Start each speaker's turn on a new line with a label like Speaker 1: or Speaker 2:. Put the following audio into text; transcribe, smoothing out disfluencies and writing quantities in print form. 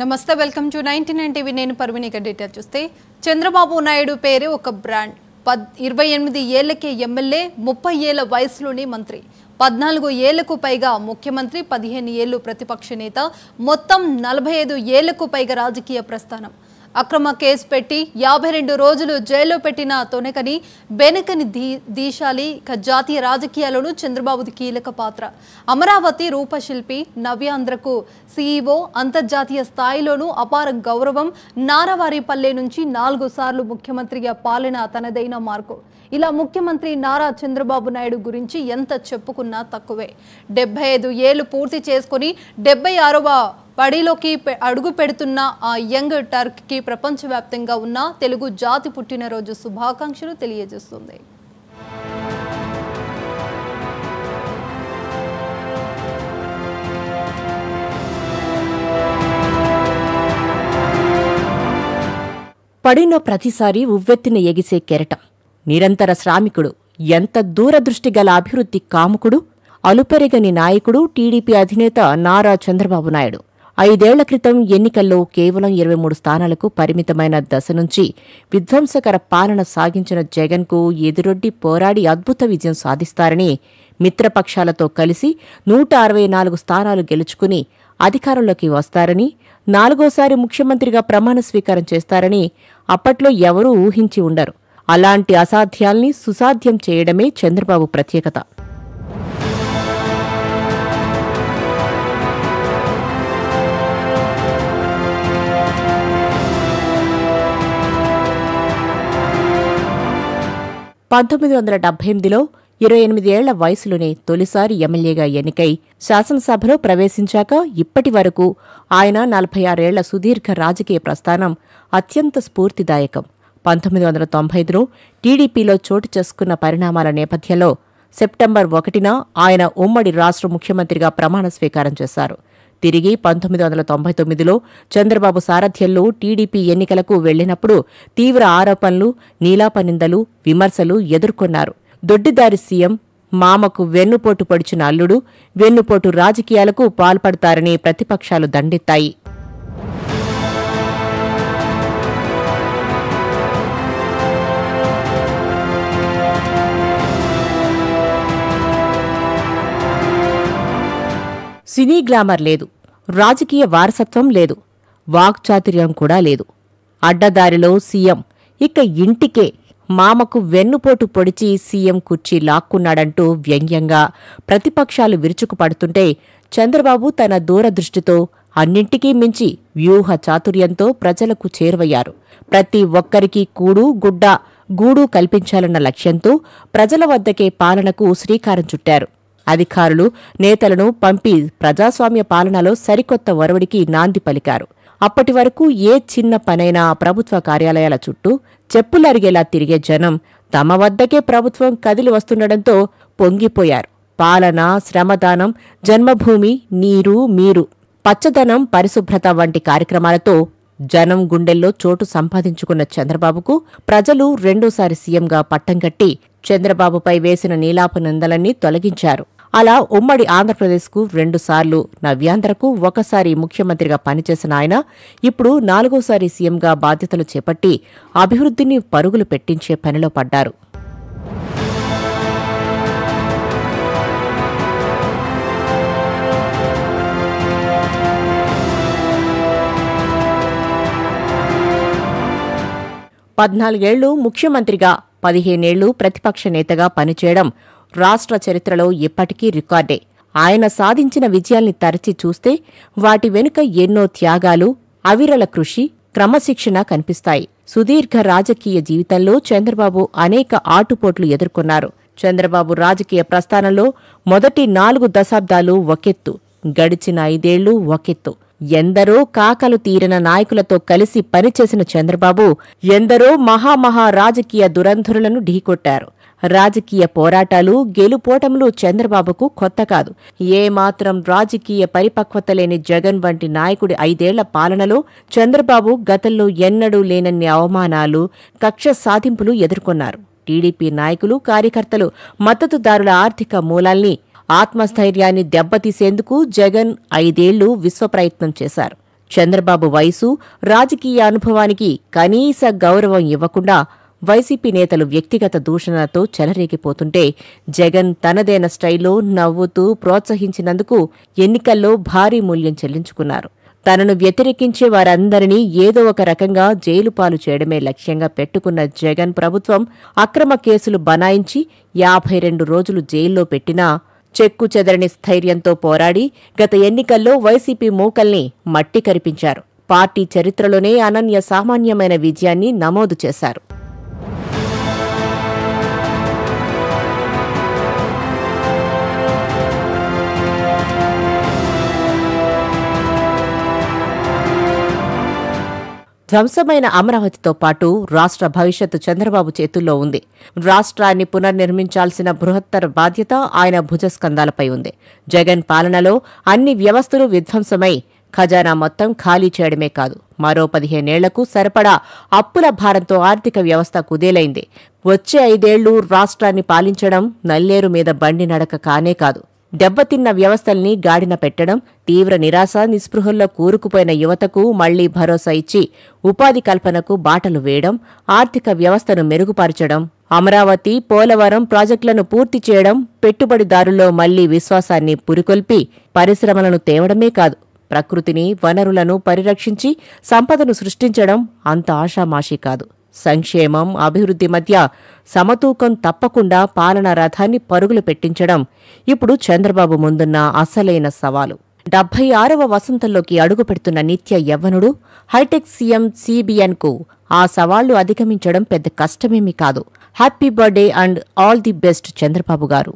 Speaker 1: నమస్తే welcome to 99 TV నేను పర్విని detail చూస్తే చంద్రబాబు నాయుడు పేరే ఒక బ్రాండ్ 28 ఏళ్లకే ఎమ్మెల్యే 30 ఏళ్ల వయసులోనే మంత్రి 14 ఏళ్లకు పైగా ముఖ్యమంత్రి 15 ఏళ్లు ప్రతిపక్ష నేత మొత్తం 45 ఏళ్లకు పైగా రాజకీయ ప్రస్థానం అక్రమ కేసు పెట్టి 52 రోజులు జైల్లో పెట్టిన తొనకని బెనకని దీశాలి జాతీయ రాజకీయాలను చంద్రబాబుది కీలక పాత్ర అమరావతి రూపశిల్పి నవ్యాంధ్రకు సీఈఓ అంతర్జాతీయ స్థాయిలోనూ అపార గౌరవం నారావారిపల్లె నుంచి 4 సార్లు ముఖ్యమంత్రిగా పాలన తనదైన మార్కు ఇలా ముఖ్యమంత్రి నారా చంద్రబాబు నాయుడు గురించి ఎంత చెప్పుకున్నా తక్కువే 75 ఏళ్లు పూర్తి చేసుకుని 76వ పడిలోకి అడుగు పెడుతున్న ఆ యంగ్ టర్క్ కి ప్రపంచవ్యాప్తంగా ఉన్న తెలుగు జాతి పుట్టినరోజు శుభాకాంక్షలు తెలియజేస్తుంది.
Speaker 2: పడిన ప్రతిసారి ఉవ్వెత్తిన ఎగిసే కెరటం నిరంతర శ్రామికుడు ఎంత దూరదృష్టి గల అభివృద్ధి కాముకుడు అలుపెరగని నాయకుడు టీడీపీ అధినేత నారా చంద్రబాబు నాయుడు 5 ఏళ్ల క్రితం ఎన్నికల్లో కేవలం 23 స్థానాలకు పరిమితమైన దశ నుంచి విధ్వంసకర పాలన సాగించిన జగన్కు ఎదురొడ్డి పోరాడి అద్భుత విజయం సాధిస్తారని మిత్రపక్షాలతో కలిసి 164 స్థానాలు గెలుచుకుని అధికారంలోకి వస్తారని 4వసారి ముఖ్యమంత్రిగా ప్రమాణ స్వీకారం చేస్తారని అప్పట్లో ఎవరూ ఊహించి ఉండరు. అలాంటి అసాధ్యాల్ని సుసాధ్యం చేయడమే చంద్రబాబు ప్రత్యేకత. పంతొమ్మిది 1978లో 28 ఏళ్ల వయసులోనే తొలిసారి ఎమ్మెల్యేగా ఎన్నికై శాసనసభలో ప్రవేశించాక ఇప్పటి వరకు ఆయన 46 ఏళ్ల సుదీర్ఘ రాజకీయ ప్రస్థానం అత్యంత స్ఫూర్తిదాయకం. 1995లో టీడీపీలో చోటు చేసుకున్న పరిణామాల నేపథ్యంలో సెప్టెంబర్ 1న ఆయన ఉమ్మడి రాష్ట్ర ముఖ్యమంత్రిగా ప్రమాణ స్వీకారం చేశారు. తిరిగి 1999లో చంద్రబాబు సారథ్యంలో టీడీపీ ఎన్నికలకు వెళ్లినప్పుడు తీవ్ర ఆరోపణలు, నీలాపనిందలు, విమర్శలు ఎదుర్కొన్నారు. దొడ్డిదారి సీఎం, మామకు వెన్నుపోటు పొడిచిన అల్లుడు, వెన్నుపోటు రాజకీయాలకు పాల్పడతారని ప్రతిపక్షాలు దండెత్తాయి. సినీ గ్లామర్ లేదు, రాజకీయ వారసత్వం లేదు, వాక్చాతుర్యం కూడా లేదు. అడ్డదారిలో సీఎం, ఇక ఇంటికే మామకు వెన్నుపోటు పొడిచి సీఎం కుర్చీ లాక్కున్నాడంటూ వ్యంగ్యంగా ప్రతిపక్షాలు విరుచుకుపడుతుంటే చంద్రబాబు తన దూరదృష్టితో అన్నింటికీ మించి వ్యూహ చాతుర్యంతో ప్రజలకు చేరువయ్యారు. ప్రతి ఒక్కరికీ కూడు గుడ్డ గూడు కల్పించాలన్న లక్ష్యంతో ప్రజల వద్దకే పాలనకు శ్రీకారం చుట్టారు. అధికారులు, నేతలను పంపి ప్రజాస్వామ్య పాలనలో సరికొత్త ఒరవడికి నాంది పలికారు. అప్పటి వరకు ఏ చిన్న పనైనా ప్రభుత్వ కార్యాలయాల చుట్టూ చెప్పులరిగేలా తిరిగే జనం తమ వద్దకే ప్రభుత్వం కదిలి వస్తుండటంతో పొంగిపోయారు. పాలన, శ్రమదానం, జన్మభూమి, నీరు, మీరు, పచ్చదనం, పరిశుభ్రత వంటి కార్యక్రమాలతో జనం గుండెల్లో చోటు సంపాదించుకున్న చంద్రబాబుకు ప్రజలు రెండోసారి సీఎంగా పట్టం కట్టి చంద్రబాబుపై వేసిన నీలాపనిందలన్నీ తొలగించారు. అలా ఉమ్మడి ఆంధ్రప్రదేశ్కు 2 సార్లు, నవ్యాంధ్రకు 1 సారి ముఖ్యమంత్రిగా పనిచేసిన ఆయన ఇప్పుడు 4వసారి సీఎంగా బాధ్యతలు చేపట్టి అభివృద్ధిని పరుగులు పెట్టించే పనిలో పడ్డారు. పద్నాలుగేళ్లు ముఖ్యమంత్రిగా 15 ఏళ్లు ప్రతిపక్ష నేతగా పనిచేయడం రాష్ట్ర చరిత్రలో ఇప్పటికీ రికార్డే. ఆయన సాధించిన విజయాల్ని తరచి చూస్తే వాటి వెనుక ఎన్నో త్యాగాలు, అవిరళ కృషి, క్రమశిక్షణ కనిపిస్తాయి. సుదీర్ఘ రాజకీయ జీవితంలో చంద్రబాబు అనేక ఆటుపోట్లు ఎదుర్కొన్నారు. చంద్రబాబు రాజకీయ ప్రస్థానంలో మొదటి 4 దశాబ్దాలు ఒకెత్తు, గడిచిన 5 ఏళ్లు ఒకెత్తు. ఎందరో కాకలు తీరిన నాయకులతో కలిసి పనిచేసిన చంద్రబాబు ఎందరో మహామహా రాజకీయ దురంధరులను ఢీకొట్టారు. రాజకీయ పోరాటాలు, గెలుపోటములు చంద్రబాబుకు కొత్త కాదు. ఏమాత్రం రాజకీయ పరిపక్వత లేని జగన్ వంటి నాయకుడి 5 ఏళ్ల పాలనలో చంద్రబాబు గతంలో ఎన్నడూ లేనన్ని అవమానాలు, కక్ష సాధింపులు ఎదుర్కొన్నారు. టీడీపీ నాయకులు, కార్యకర్తలు, మద్దతుదారుల ఆర్థిక మూలాల్ని ఆత్మస్థైర్యాన్ని దెబ్బతీసేందుకు జగన్ 5 ఏళ్లు విశ్వప్రయత్నం చేశారు. చంద్రబాబు వయసు, రాజకీయ అనుభవానికి కనీస గౌరవం ఇవ్వకుండా వైసీపీ నేతలు వ్యక్తిగత దూషణలతో చెలరేగిపోతుంటే జగన్ తనదైన స్టైల్లో నవ్వుతూ ప్రోత్సహించినందుకు ఎన్నికల్లో భారీ మూల్యం చెల్లించుకున్నారు. తనను వ్యతిరేకించే వారందరినీ ఏదో ఒక రకంగా జైలు పాలు చేయడమే లక్ష్యంగా పెట్టుకున్న జగన్ ప్రభుత్వం అక్రమ కేసులు బనాయించి 52 రోజులు జైల్లో పెట్టినా చెక్కు చెదరని స్థైర్యంతో పోరాడి గత ఎన్నికల్లో వైసీపీ మూకల్ని మట్టి కరిపించారు. పార్టీ చరిత్రలోనే అనన్య సామాన్యమైన విజయాన్ని నమోదు చేశారు. ధ్వంసమైన అమరావతితో పాటు రాష్ట్ర భవిష్యత్తు చంద్రబాబు చేతుల్లో ఉంది. రాష్ట్రాన్ని పునర్నిర్మించాల్సిన బృహత్తర బాధ్యత ఆయన భుజస్కంధాలపై ఉంది. జగన్ పాలనలో అన్ని వ్యవస్థలు విధ్వంసమై ఖజానా మొత్తం ఖాళీ చేయడమే కాదు, మరో 15 ఏళ్లకు సరిపడా అప్పుల భారంతో ఆర్థిక వ్యవస్థ కుదేలైంది. వచ్చే 5 ఏళ్లు రాష్ట్రాన్ని పాలించడం నల్లేరు మీద బండి నడక కానే కాదు. దెబ్బతిన్న వ్యవస్థల్ని గాడిన పెట్టడం, తీవ్ర నిరాశ నిస్పృహల్లో కూరుకుపోయిన యువతకు మళ్లీ భరోసా ఇచ్చి ఉపాధి కల్పనకు బాటలు వేయడం, ఆర్థిక వ్యవస్థను మెరుగుపరచడం, అమరావతి, పోలవరం ప్రాజెక్టులను పూర్తి చేయడం, పెట్టుబడిదారుల్లో మళ్లీ విశ్వాసాన్ని పురికొల్పి పరిశ్రమలను తేవడమే కాదు, ప్రకృతిని, వనరులను పరిరక్షించి సంపదను సృష్టించడం అంత ఆషామాషీ కాదు. సంక్షేమం, అభివృద్ధి మధ్య సమతూకం తప్పకుండా పాలనా రథాన్ని పరుగులు పెట్టించడం ఇప్పుడు చంద్రబాబు ముందున్న అసలైన సవాలు. 76వ వసంతంలోకి అడుగుపెడుతున్న నిత్య యవ్వనుడు, హైటెక్ సీఎం CBNకు ఆ సవాళ్లు అధిగమించడం పెద్ద కష్టమేమీ కాదు. Happy birthday and all the best Chandrababu గారు.